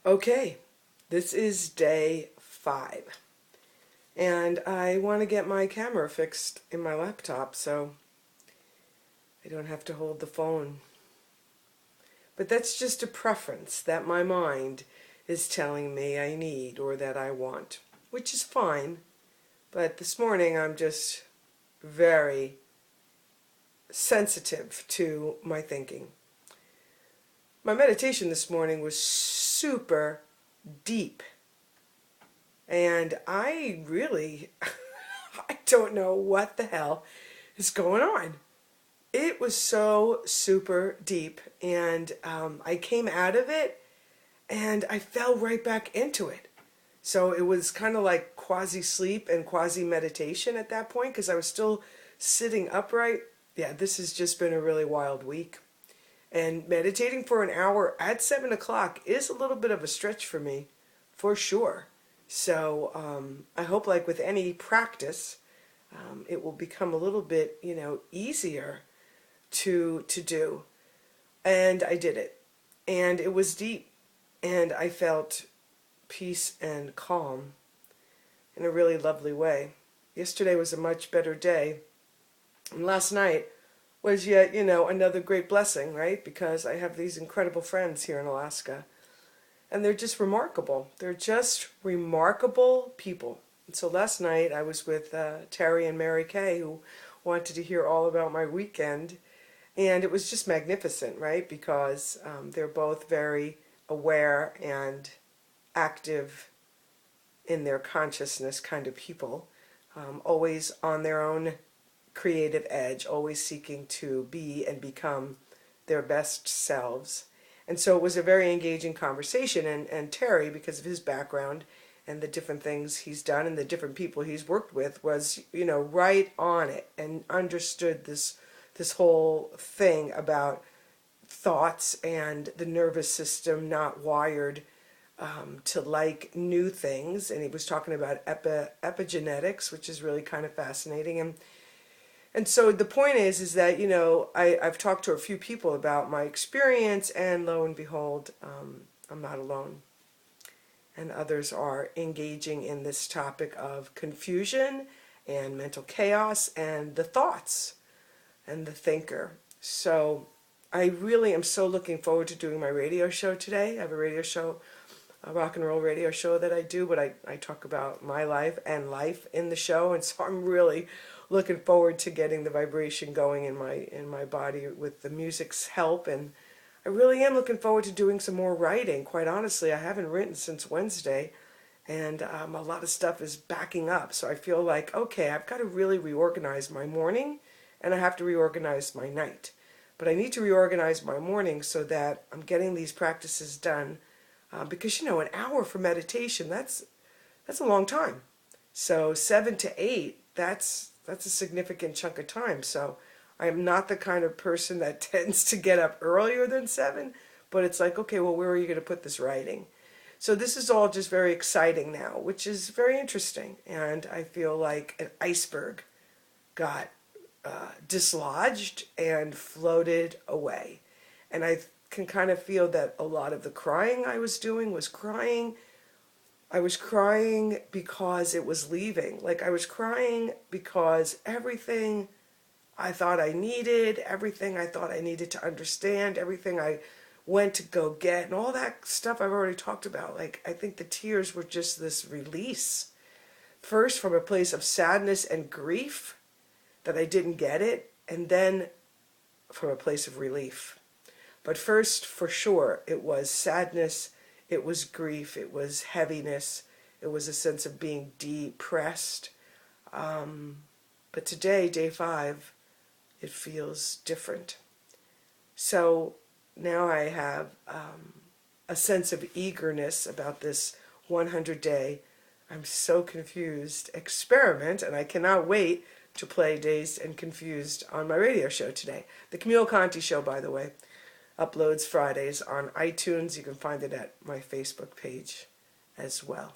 Okay, this is day 5, and I want to get my camera fixed in my laptop so I don't have to hold the phone. But that's just a preference that my mind is telling me I need or that I want, which is fine. But this morning I'm just very sensitive to my thinking. My meditation this morning was super deep. And I really, I don't know what the hell is going on. It was so super deep, and I came out of it, and I fell right back into it. So it was kind of like quasi-sleep and quasi-meditation at that point, because I was still sitting upright. Yeah, this has just been a really wild week. And meditating for an hour at 7 o'clock is a little bit of a stretch for me, for sure. So I hope, like with any practice, it will become a little bit, easier to do. And I did it. And it was deep. And I felt peace and calm in a really lovely way. Yesterday was a much better day. And last night was yet, another great blessing, right? Because I have these incredible friends here in Alaska. And they're just remarkable. They're just remarkable people. And so last night I was with Terry and Mary Kay, who wanted to hear all about my weekend. And it was just magnificent, right? Because they're both very aware and active in their consciousness kind of people. Always on their own creative edge, always seeking to be and become their best selves. And so it was a very engaging conversation, and Terry, because of his background and the different things he's done and the different people he's worked with, was, right on it and understood this whole thing about thoughts and the nervous system not wired to like new things. And he was talking about epigenetics, which is really kind of fascinating. And so the point is that, I've talked to a few people about my experience, and lo and behold, I'm not alone. And others are engaging in this topic of confusion and mental chaos and the thoughts and the thinker. So I really am so looking forward to doing my radio show today. I have a radio show, a rock and roll radio show that I do, but I talk about my life and life in the show, and so I'm really looking forward to getting the vibration going in my body with the music's help. And I really am looking forward to doing some more writing. Quite honestly, I haven't written since Wednesday, and a lot of stuff is backing up. So I feel like, okay, I've got to really reorganize my morning, and I have to reorganize my night. But I need to reorganize my morning so that I'm getting these practices done, because an hour for meditation, that's a long time. So 7 to 8, that's a significant chunk of time. So I am not the kind of person that tends to get up earlier than 7, but it's like, okay, well, where are you going to put this writing? So this is all just very exciting now, which is very interesting. And I feel like an iceberg got dislodged and floated away. And I can kind of feel that a lot of the crying I was doing was crying. I was crying because it was leaving. Like, I was crying because everything I thought I needed, everything I thought I needed to understand, everything I went to go get, and all that stuff I've already talked about. Like, I think the tears were just this release. First from a place of sadness and grief that I didn't get it, and then from a place of relief. But first, for sure, it was sadness, it was grief, it was heaviness, it was a sense of being depressed. But today, day 5, it feels different. So now I have a sense of eagerness about this 100-day, I'm so confused, experiment, and I cannot wait to play Dazed and Confused on my radio show today. The Camille Conte show, by the way, uploads Fridays on iTunes. You can find it at my Facebook page as well.